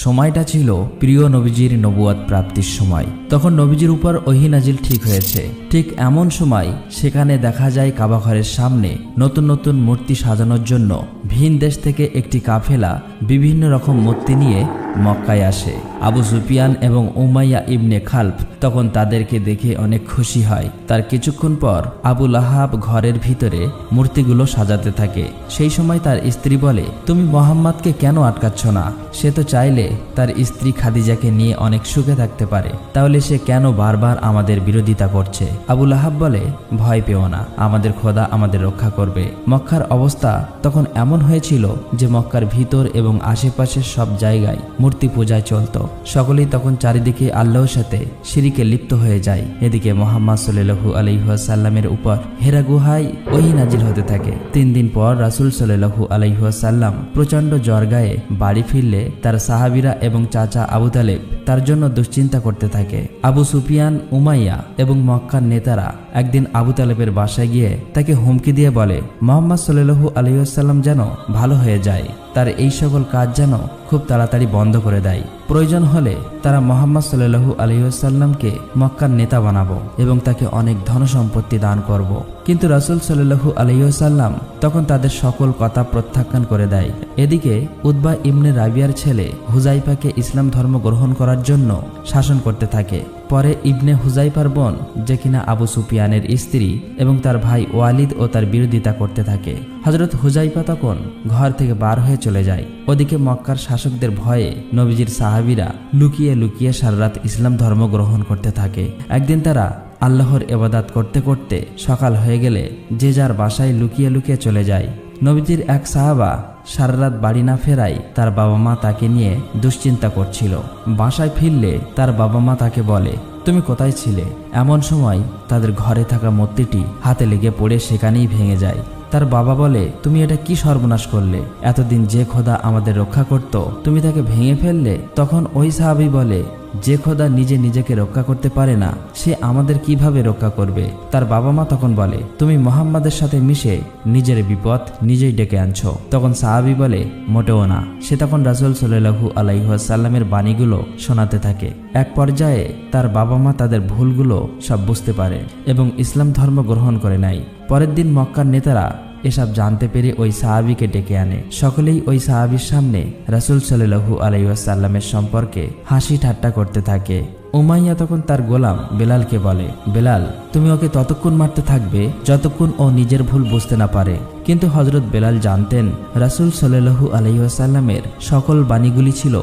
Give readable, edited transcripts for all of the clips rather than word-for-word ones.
সময়টা ছিল প্রিয় নবীজির নবুয়ত প্রাপ্তির সময়। তখন নবীজির উপর ওহী নাজিল ঠিক হয়েছে। ঠিক এমন সময় সেখানে দেখা যায় কাবাঘরের সামনে নতুন নতুন মূর্তি সাজানোর জন্য ভিন দেশ থেকে একটি কাফেলা বিভিন্ন রকম মূর্তি নিয়ে মক্কায় আসে। আবু সুফিয়ান এবং উমাইয়া ইবনে খালফ তখন তাদেরকে দেখে অনেক খুশি হয়। তার কিছুক্ষণ পর আবু লাহাব ঘরের ভিতরে মূর্তিগুলো সাজাতে থাকে। সেই সময় তার স্ত্রী বলে, তুমি মোহাম্মদকে কেন আটকাচ্ছ না? সে তো চাইলে তার স্ত্রী খাদিজাকে নিয়ে অনেক সুখে থাকতে পারে, তাহলে সে কেন বারবার আমাদের বিরোধিতা করছে? আবু লাহাব বলে, ভয় পেও না, আমাদের খোদা আমাদের রক্ষা করবে। মক্কার অবস্থা তখন এমন হয়েছিল যে মক্কার ভিতর এবং আশেপাশের সব জায়গায় মূর্তি পূজায় চলত। সকলেই তখন চারিদিকে আল্লাহর সাথে শিরিকে লিপ্ত হয়ে যায়। এদিকে মুহাম্মদ সাল্লাল্লাহু আলাইহি ওয়াসাল্লামের উপর হেরা গুহায় ওহী নাজিল হতে থাকে। 3 দিন পর রাসূল সাল্লাল্লাহু আলাইহি ওয়াসাল্লাম প্রচণ্ড জ্বর গায়ে বাড়ি ফিরলে তার সাহাবীরা এবং চাচা আবু তালেব তার জন্য দুশ্চিন্তা করতে থাকে। আবু সুফিয়ান, উমাইয়া এবং মক্কার নেতারা একদিন আবু তালেবের বাসায় গিয়ে তাকে হুমকি দিয়ে বলে, মুহাম্মদ সাল্লাল্লাহু আলাইহি ওয়াসাল্লাম যেন ভালো হয়ে যায়, তার এই সকল কাজ যেন খুব তাড়াতাড়ি বন্ধ করে দেয়। প্রয়োজন হলে তারা মুহাম্মদ সাল্লাল্লাহু আলাইহি ওয়াসাল্লামকে মক্কার নেতা বানাবো এবং তাকে অনেক ধনসম্পত্তি দান করব। কিন্তু রাসূল সাল্লাল্লাহু আলাইহি ওয়াসাল্লাম তখন তাদের সকল কথা প্রত্যাখ্যান করে দেয়। এদিকে উতবা ইবনে রাবিয়ার ছেলে হুজাইফাকে ইসলাম ধর্ম গ্রহণ করার জন্য শাসন করতে থাকে। পরে ইবনে হুজাইফার বোন, যে কিনা আবু সুফিয়ানের স্ত্রী, এবং তার ভাই ওয়ালিদ ও তার বিরোধিতা করতে থাকে। হযরত হুজাইফা তখন ঘর থেকে বার হয়ে চলে যায়। ওদিকে মক্কার শাসকদের ভয়ে নবীজির সাহাবীরা লুকিয়ে লুকিয়ে সারা রাত ইসলাম ধর্ম গ্রহণ করতে থাকে। একদিন তারা আল্লাহর ইবাদত করতে করতে সকাল হয়ে গেলে যে যার বাসায় লুকিয়ে লুকিয়ে চলে যায়। নবীজির এক সাহাবা সারা রাত বাড়ি না ফেরায় তার বাবা মা তাকে নিয়ে দুশ্চিন্তা করছিল। বাসায় ফিরলে তার বাবা মা তাকে বলে, তুমি কোথায় ছিলে? এমন সময় তাদের ঘরে থাকা মূর্তিটি হাতে লেগে পড়ে সেখানেই ভেঙে যায়। তার বাবা বলে, তুমি এটা কি সর্বনাশ করলে? এতদিন যে খোদা আমাদের রক্ষা করত, তুমি তাকে ভেঙে ফেললে। তখন ওই সাহাবী বলে, যে খোদা নিজে নিজেকে রক্ষা করতে পারে না, সে আমাদের কিভাবে রক্ষা করবে? তার বাবা মা তখন বলে, তুমি মুহাম্মাদের সাথে মিশে নিজের বিপদ নিজেই ডেকে আনছো। তখন সাহাবী বলে, মোটেও না। সে তখন রাসূল সাল্লাল্লাহু আলাইহি ওয়াসাল্লামের বাণীগুলো শোনাতে থাকে। এক পর্যায়ে তার বাবা মা তাদের ভুলগুলো সব বুঝতে পারে এবং ইসলাম ধর্ম গ্রহণ করে নেয়। পরের দিন মক্কার নেতারা এসব জানতে পেরে ওই সাহাবীকে ডেকে আনে। সকলেই ওই সাহাবীর সামনে রাসূল সাল্লাল্লাহু আলাইহি ওয়াসাল্লামের সম্পর্কে হাসি ঠাট্টা করতে থাকে। উমাইয়া তখন তার গোলাম বেলালকে বলে, বেলাল, তুমি ওকে ততক্ষণ মারতে থাকবে যতক্ষণ ও নিজের ভুল বুঝতে না পারে। কিন্তু হযরত বেলাল জানতেন রাসূল সাল্লাল্লাহু আলাইহি ওয়াসাল্লামের সকল বাণীগুলি ছিল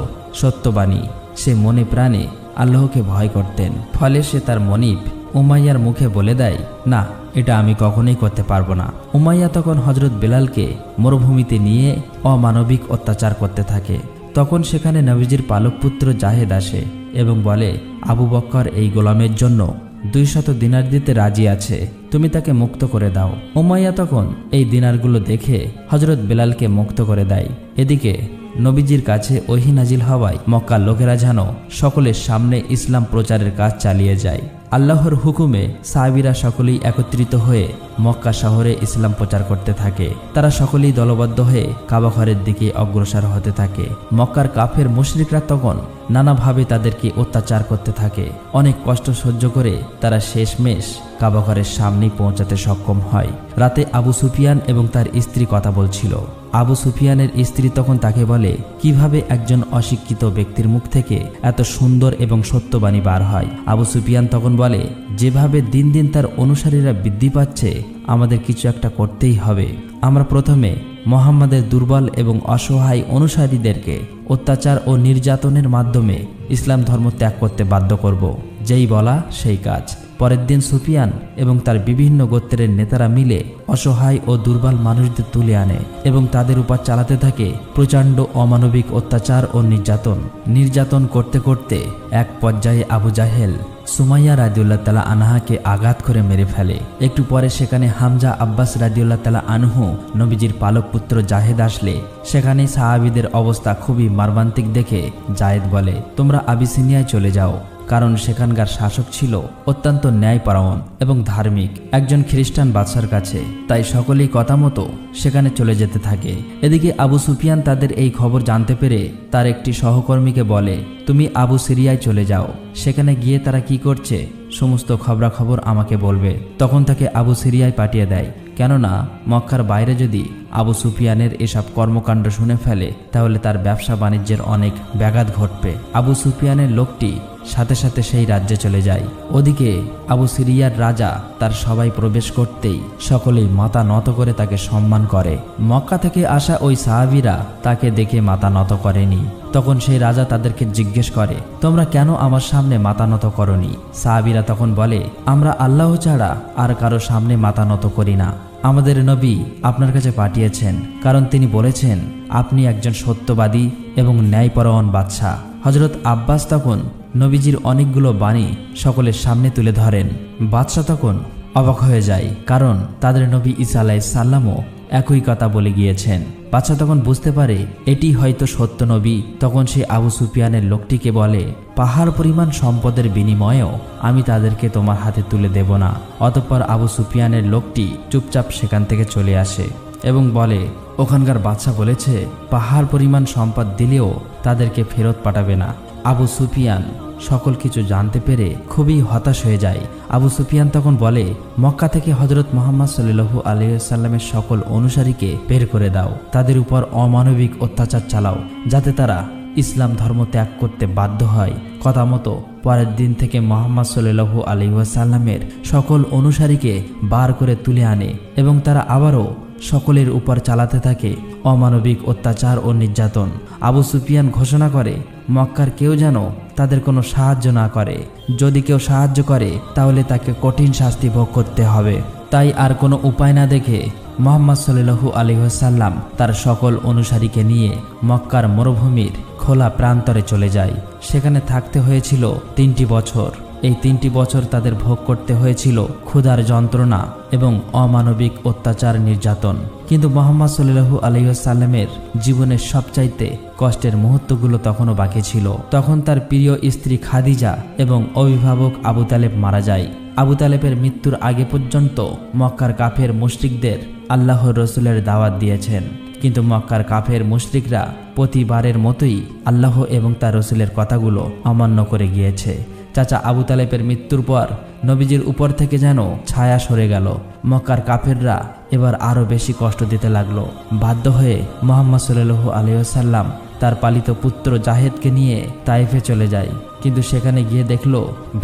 সত্যবাণী। সে মনে প্রাণে আল্লাহকে ভয় করতেন। ফলে সে তার মনিব উমাইয়ার মুখে বলে দেয়, না, এটা আমি কখনোই করতে পারবো না। উমাইয়া তখন হযরত বেলালকে মরুভূমিতে নিয়ে অমানবিক অত্যাচার করতে থাকে। তখন সেখানে নবীজির পালক পুত্র জাহেদ আসে এবং বলে, আবু বকর এই গোলামের জন্য 200 দিনার দিতে রাজি আছে, তুমি তাকে মুক্ত করে দাও। উমাইয়া তখন এই দিনারগুলো দেখে হযরত বেলালকে মুক্ত করে দেয়। এদিকে নবীজির কাছে ওহী নাজিল হওয়ায় মক্কার লোকেরা যেন সকলের সামনে ইসলাম প্রচারের কাজ চালিয়ে যায়। আল্লাহর হুকুমে সাহাবীরা সকলেই একত্রিত হয়ে মক্কা শহরে ইসলাম প্রচার করতে থাকে। তারা সকলেই দলবদ্ধ হয়ে কাবা ঘরের দিকে অগ্রসর হতে থাকে। মক্কার কাফের মুশরিকরা তখন নানাভাবে তাদেরকে অত্যাচার করতে থাকে। অনেক কষ্ট সহ্য করে তারা শেষমেশ কাবা ঘরের সামনেই পৌঁছাতে সক্ষম হয়। রাতে আবু সুফিয়ান এবং তার স্ত্রী কথা বলছিল। আবু সুফিয়ানের স্ত্রী তখন তাকে বলে, কিভাবে একজন অশিক্ষিত ব্যক্তির মুখ থেকে এত সুন্দর এবং সত্যবাণী বার হয়? আবু সুফিয়ান তখন বলে, যেভাবে দিন দিন তার অনুসারীরা বৃদ্ধি পাচ্ছে, আমাদের কিছু একটা করতেই হবে। আমরা প্রথমে মুহাম্মাদের দুর্বল এবং অসহায় অনুসারীদেরকে অত্যাচার ও নির্যাতনের মাধ্যমে ইসলাম ধর্ম ত্যাগ করতে বাধ্য করব। যেই বলা সেই কাজ। পরের দিন সুফিয়ান এবং তার বিভিন্ন গোত্রের নেতারা মিলে অসহায় ও দুর্বল মানুষদের তুলে আনে এবং তাদের উপর চালাতে থাকে প্রচণ্ড অমানবিক অত্যাচার ও নির্যাতন করতে করতে এক পর্যায়ে আবু জাহেল সুমাইয়া রাদিয়াল্লাহু তাআলা আনহাকে আঘাত করে মেরে ফেলে। একটু পরে সেখানে হামজা আব্বাস রাদিয়াল্লাহু তাআলা আনহু নবীজির পালক পুত্র জাহেদ আসলে সেখানে সাহাবীদের অবস্থা খুবই মর্মান্তিক দেখে জায়েদ বলে, তোমরা আবিসিনিয়ায় চলে যাও, কারণ সেখানকার শাসক ছিল অত্যন্ত ন্যায়পরায়ণ এবং ধার্মিক একজন খ্রিস্টান বাদশার কাছে। তাই সকলেই কথা মতো সেখানে চলে যেতে থাকে। এদিকে আবু সুফিয়ান তাদের এই খবর জানতে পেরে তার একটি সহকর্মীকে বলে, তুমি আবু সিরিয়ায় চলে যাও, সেখানে গিয়ে তারা কি করছে সমস্ত খবরাখবর আমাকে বলবে। তখন তাকে আবু সিরিয়ায় পাঠিয়ে দেয়, কেননা মক্কার বাইরে যদি আবু সুফিয়ানের এসব কর্মকাণ্ড শুনে ফেলে তাহলে তার ব্যবসা বাণিজ্যের অনেক ব্যাঘাত ঘটবে। আবু সুফিয়ানের লোকটি সাথে সাথে সেই রাজ্যে চলে যায়। ওদিকে আবু সিরিয়ার রাজা তার সবাই প্রবেশ করতেই সকলেই মাথা নত করে তাকে সম্মান করে। মক্কা থেকে আসা ওই সাহাবীরা তাকে দেখে মাথা নত করেনি। তখন সেই রাজা তাদেরকে জিজ্ঞেস করে, তোমরা কেন আমার সামনে মাথা নত করনি? সাহাবীরা তখন বলে, আমরা আল্লাহ ছাড়া আর কারো সামনে মাথা নত করি না। আমাদের নবী আপনার কাছে পাঠিয়েছেন, কারণ তিনি বলেছেন আপনি একজন সত্যবাদী এবং ন্যায়পরায়ণ বাদশাহ। হযরত আব্বাস তখন নবীজির অনেকগুলো বাণী সকলের সামনে তুলে ধরেন। বাদশাহ তখন অবাক হয়ে যায়, কারণ তাদের নবী ঈসা আলাইহিস সালামও একই কথা বলে গিয়েছেন। বাদশাহ তখন বুঝতে পারে এটি হয়তো সত্য নবী। তখন সে আবু সুফিয়ানের লোকটিকে বলে, পাহাড় পরিমাণ সম্পদের বিনিময়েও আমি তাদেরকে তোমার হাতে তুলে দেব না। অতঃপর আবু সুফিয়ানের লোকটি চুপচাপ সেখান থেকে চলে আসে এবং বলে, ওখানকার বাদশাহ বলেছে পাহাড় পরিমাণ সম্পদ দিলেও তাদেরকে ফেরত পাঠাবে না। আবু সুফিয়ান সকল কিছু জানতে পেরে খুবই হতাশ হয়ে যায়। আবু সুফিয়ান তখন বলে, মক্কা থেকে হযরত মুহাম্মদ সাল্লাল্লাহু আলাইহি ওয়াসাল্লামের সকল অনুসারীকে বের করে দাও, তাদের উপর অমানবিক অত্যাচার চালাও, যাতে তারা ইসলাম ধর্ম ত্যাগ করতে বাধ্য হয়। কথা মতো পরের দিন থেকে মুহাম্মদ সাল্লাল্লাহু আলাইহি ওয়াসাল্লামের সকল অনুসারীকে বার করে তুলে আনে এবং তারা আবারও সকলের উপর চালাতে থাকে অমানবিক অত্যাচার ও নির্যাতন। আবু সুফিয়ান ঘোষণা করে, মক্কার কেউ যেন তাদের কোনো সাহায্য না করে। যদি কেউ সাহায্য করে তাহলে তাকে কঠিন শাস্তি ভোগ করতে হবে। তাই আর কোনো উপায় না দেখে মুহাম্মদ সাল্লাল্লাহু আলাইহি ওয়াসাল্লাম তার সকল অনুসারীকে নিয়ে মক্কার মরুভূমির খোলা প্রান্তরে চলে যায়। সেখানে থাকতে হয়েছিল 3টি বছর। এই 3টি বছর তাদের ভোগ করতে হয়েছিল ক্ষুধার যন্ত্রণা এবং অমানবিক অত্যাচার নির্যাতন। কিন্তু মুহাম্মদ সাল্লাল্লাহু আলাইহি ওয়াসাল্লামের জীবনের সবচাইতে কষ্টের মুহূর্তগুলো তখনও বাকি ছিল। তখন তার প্রিয় স্ত্রী খাদিজা এবং অভিভাবক আবু তালেব মারা যায়। আবু তালেবের মৃত্যুর আগে পর্যন্ত মক্কার কাফের মুশরিকদের আল্লাহর রসুলের দাওয়াত দিয়েছেন, কিন্তু মক্কার কাফের মুশরিকরা প্রতিবারের মতোই আল্লাহ এবং তার রসুলের কথাগুলো অমান্য করে গিয়েছে। চাচা আবু তালেবের মৃত্যুর পর নবীজির উপর থেকে যেন ছায়া সরে গেল। মক্কার কাফেররা এবার আরও বেশি কষ্ট দিতে লাগলো। বাধ্য হয়ে মুহাম্মদ সাল্লাল্লাহু আলাইহি ওয়াসাল্লাম তার পালিত পুত্র জাহেদকে নিয়ে তাইফে চলে যায়। কিন্তু সেখানে গিয়ে দেখল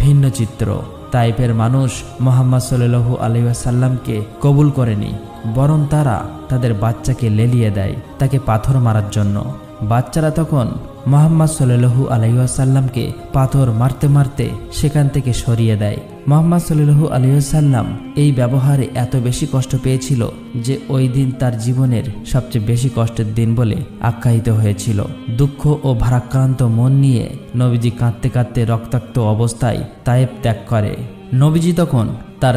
ভিন্ন চিত্র। তাইফের মানুষ মুহাম্মদ সাল্লাল্লাহু আলাইহি ওয়াসাল্লামকে কবুল করেনি, বরং তারা তাদের বাচ্চাকে লেলিয়ে দেয় তাকে পাথর মারার জন্য। বাচ্চারা তখন মুহাম্মদ সাল্লাল্লাহু আলাইহি ওয়াসাল্লামকে পাথর মারতে মারতে সেখান থেকে সরিয়ে দেয়। মুহাম্মদ সাল্লাল্লাহু আলাইহি ওয়াসাল্লাম এই ব্যবহারে এত বেশি কষ্ট পেয়েছিল যে ওই দিন তার জীবনের সবচেয়ে বেশি কষ্টের দিন বলে আখ্যায়িত হয়েছিল। দুঃখ ও ভারাক্রান্ত মন নিয়ে নবীজি কাঁদতে কাঁদতে রক্তাক্ত অবস্থায় তায়েফ ত্যাগ করে। নবীজি তখন তার